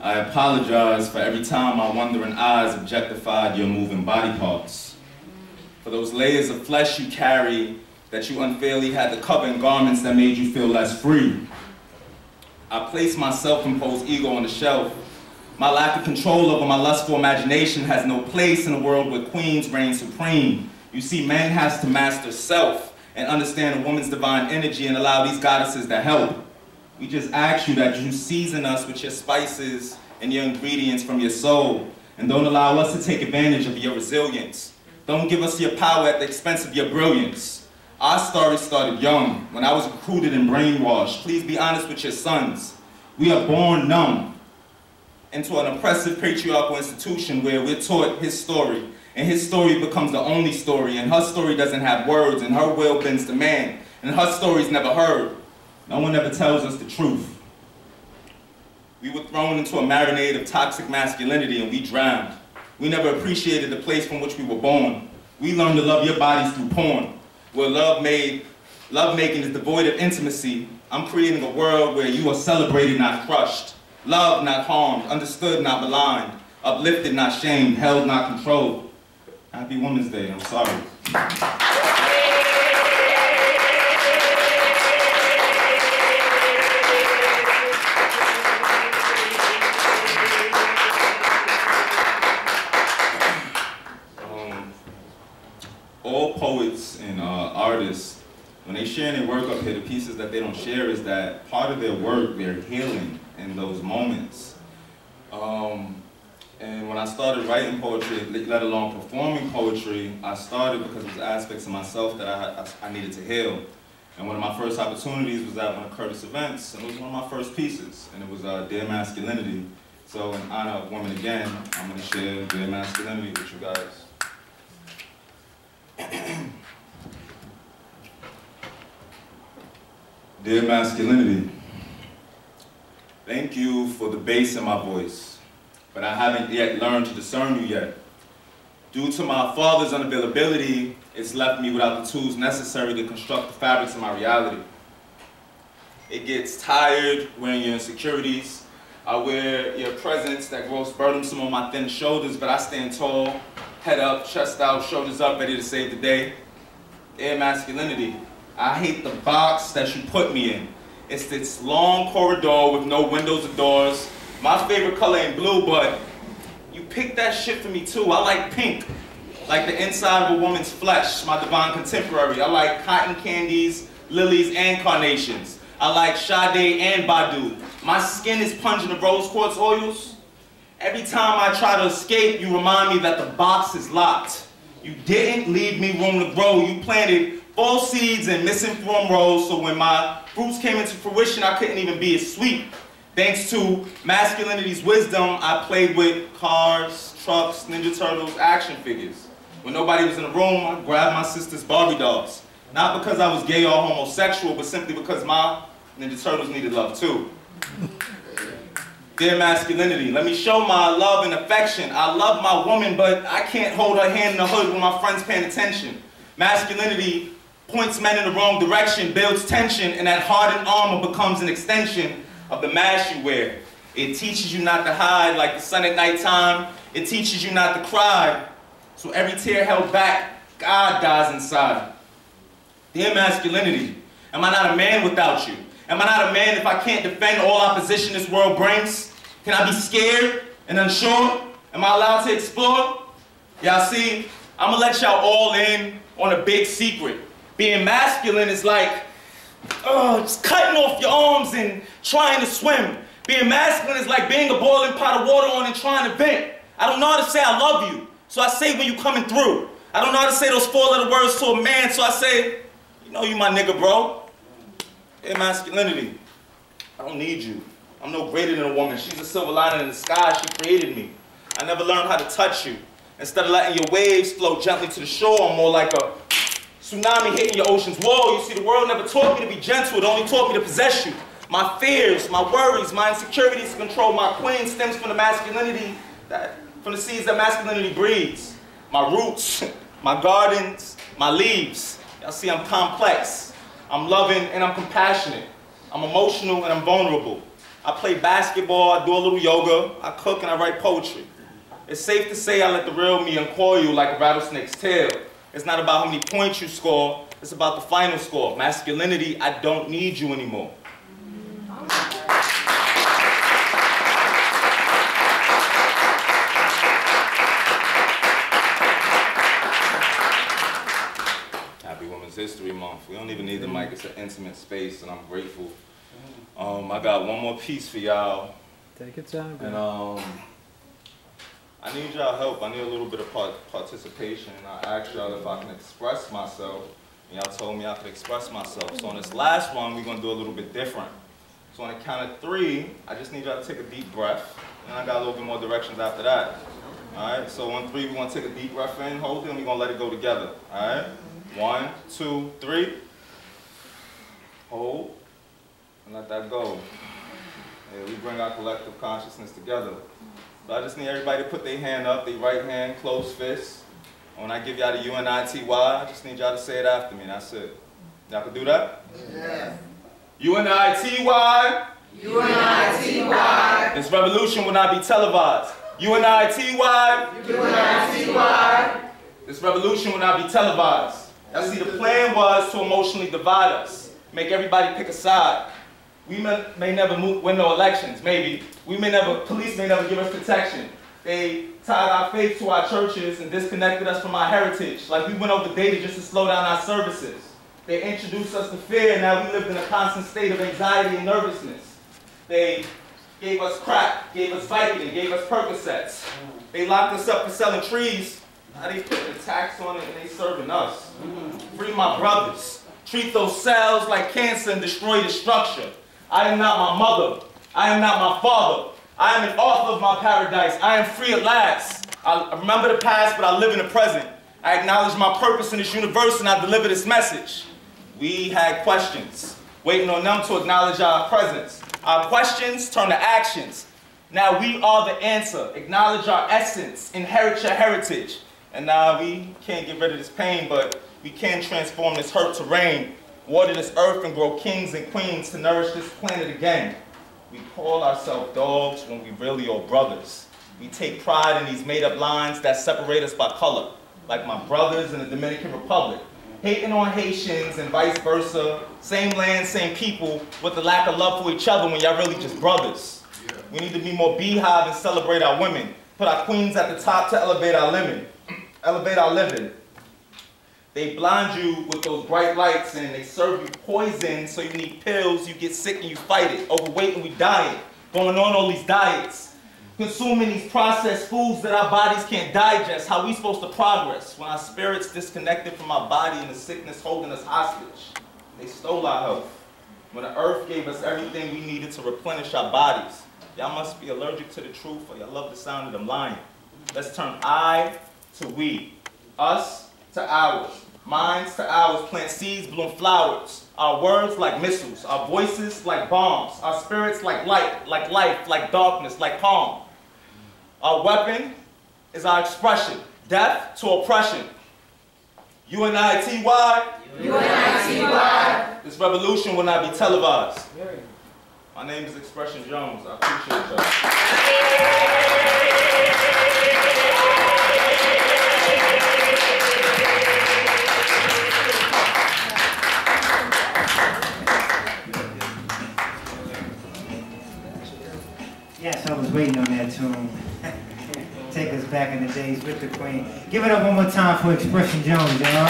I apologize for every time my wondering eyes objectified your moving body parts. For those layers of flesh you carry that you unfairly had to cover in garments that made you feel less free. I placed my self-imposed ego on the shelf. My lack of control over my lustful imagination has no place in a world where queens reign supreme. You see, man has to master self and understand a woman's divine energy and allow these goddesses to help. We just ask you that you season us with your spices and your ingredients from your soul, and don't allow us to take advantage of your resilience. Don't give us your power at the expense of your brilliance. Our story started young, when I was recruited and brainwashed. Please be honest with your sons. We are born numb into an oppressive patriarchal institution where we're taught his story, and his story becomes the only story, and her story doesn't have words, and her will bends to man, and her story's never heard. No one ever tells us the truth. We were thrown into a marinade of toxic masculinity and we drowned. We never appreciated the place from which we were born. We learned to love your bodies through porn, where lovemaking is devoid of intimacy. I'm creating a world where you are celebrated, not crushed, loved, not harmed, understood, not maligned, uplifted, not shamed, held, not controlled. Happy Women's Day, I'm sorry. All poets and artists, when they share their work up here, the pieces that they don't share is that part of their work, they're healing in those moments. And when I started writing poetry, let alone performing poetry, I started because it was aspects of myself that I needed to heal. And one of my first opportunities was at one of Curtis' events, and it was one of my first pieces, and it was Dear Masculinity. So in honor of women again, I'm going to share Dear Masculinity with you guys. Dear Masculinity, thank you for the bass in my voice, but I haven't yet learned to discern you yet. Due to my father's unavailability, it's left me without the tools necessary to construct the fabrics of my reality. It gets tired wearing your insecurities. I wear your presence that grows burdensome on my thin shoulders, but I stand tall, head up, chest out, shoulders up, ready to save the day. Dear Masculinity, I hate the box that you put me in. It's this long corridor with no windows or doors. My favorite color ain't blue, but you picked that shit for me too. I like pink, like the inside of a woman's flesh, my divine contemporary. I like cotton candies, lilies, and carnations. I like Sade and Badu. My skin is pungent of rose quartz oils. Every time I try to escape, you remind me that the box is locked. You didn't leave me room to grow. You planted false seeds and misinformed rows, so when my fruits came into fruition, I couldn't even be as sweet. Thanks to masculinity's wisdom, I played with cars, trucks, Ninja Turtles, action figures. When nobody was in the room, I grabbed my sister's Barbie dolls. Not because I was gay or homosexual, but simply because my Ninja Turtles needed love too. Dear Masculinity, let me show my love and affection. I love my woman, but I can't hold her hand in the hood when my friend's paying attention. Masculinity points men in the wrong direction, builds tension, and that hardened armor becomes an extension of the mask you wear. It teaches you not to hide like the sun at nighttime. It teaches you not to cry. So every tear held back, God dies inside. Dear Masculinity, am I not a man without you? Am I not a man if I can't defend all opposition this world brings? Can I be scared and unsure? Am I allowed to explore? Y'all see, I'm gonna let y'all all in on a big secret. Being masculine is like, just cutting off your arms and trying to swim. Being masculine is like being a boiling pot of water on and trying to vent. I don't know how to say I love you, so I say when you coming through. I don't know how to say those four-letter words to a man, so I say, you know you my nigga, bro. Dear Masculinity, I don't need you. I'm no greater than a woman. She's a silver lining in the sky. She created me. I never learned how to touch you. Instead of letting your waves flow gently to the shore, I'm more like a tsunami hitting your ocean's wall. You see, the world never taught me to be gentle. It only taught me to possess you. My fears, my worries, my insecurities to control my queen stems from the masculinity from the seeds that masculinity breeds. My roots, my gardens, my leaves. Y'all see, I'm complex. I'm loving and I'm compassionate. I'm emotional and I'm vulnerable. I play basketball, I do a little yoga, I cook, and I write poetry. It's safe to say I let the real me uncoil you like a rattlesnake's tail. It's not about how many points you score, it's about the final score. Masculinity, I don't need you anymore. Happy Women's History Month. We don't even need the mic, it's an intimate space, and I'm grateful. I got one more piece for y'all. Take your time, and I need y'all help. I need a little bit of participation. And I asked y'all if I can express myself, and y'all told me I could express myself. So on this last one, we're gonna do a little bit different. So on the count of 3, I just need y'all to take a deep breath, and I got a little bit more directions after that. All right, so on 3, we're gonna take a deep breath in, hold it, and we're gonna let it go together. All right, 1, 2, 3. Hold, and let that go. Yeah, we bring our collective consciousness together. So I just need everybody to put their hand up, their right hand, closed fist. When I give y'all the UNITY, I just need y'all to say it after me, and that's it. Y'all can do that? Yes. UNITY. UNITY. This revolution will not be televised. UNITY. UNITY. This revolution will not be televised. Y'all see, the plan was to emotionally divide us, make everybody pick a side. We may never win no elections, maybe. Police may never give us protection. They tied our faith to our churches and disconnected us from our heritage. Like we went over data just to slow down our services. They introduced us to fear, and now we lived in a constant state of anxiety and nervousness. They gave us crack, gave us Vicodin, gave us Percocets. They locked us up for selling trees. Now they putting a tax on it and they serving us. Free my brothers. Treat those cells like cancer and destroy the structure. I am not my mother. I am not my father. I am an author of my paradise. I am free at last. I remember the past, but I live in the present. I acknowledge my purpose in this universe, and I deliver this message. We had questions, waiting on them to acknowledge our presence. Our questions turn to actions. Now we are the answer. Acknowledge our essence. Inherit your heritage. And now we can't get rid of this pain, but we can transform this hurt to rain. Water this earth and grow kings and queens to nourish this planet again. We call ourselves dogs when we really are brothers. We take pride in these made-up lines that separate us by color, like my brothers in the Dominican Republic. Hating on Haitians and vice versa. Same land, same people, with the lack of love for each other when y'all really just brothers. We need to be more beehive and celebrate our women. Put our queens at the top to elevate our living. They blind you with those bright lights and they serve you poison, so you need pills, you get sick and you fight it. Overweight and we diet. Going on all these diets. Consuming these processed foods that our bodies can't digest. How we supposed to progress when our spirit's disconnected from our body and the sickness holding us hostage? They stole our health. When the earth gave us everything we needed to replenish our bodies. Y'all must be allergic to the truth, or y'all love the sound of them lying. Let's turn I to we. Us to ours. Minds to ours. Plant seeds, bloom flowers. Our words like missiles. Our voices like bombs. Our spirits like light, like life, like darkness, like calm. Our weapon is our expression. Death to oppression. UNITY. UNITY. This revolution will not be televised. My name is Expression Jhones. I appreciate y'all. Yes, I was waiting on that tune. Take us back in the days with the Queen. Give it up one more time for Expression Jhones, y'all.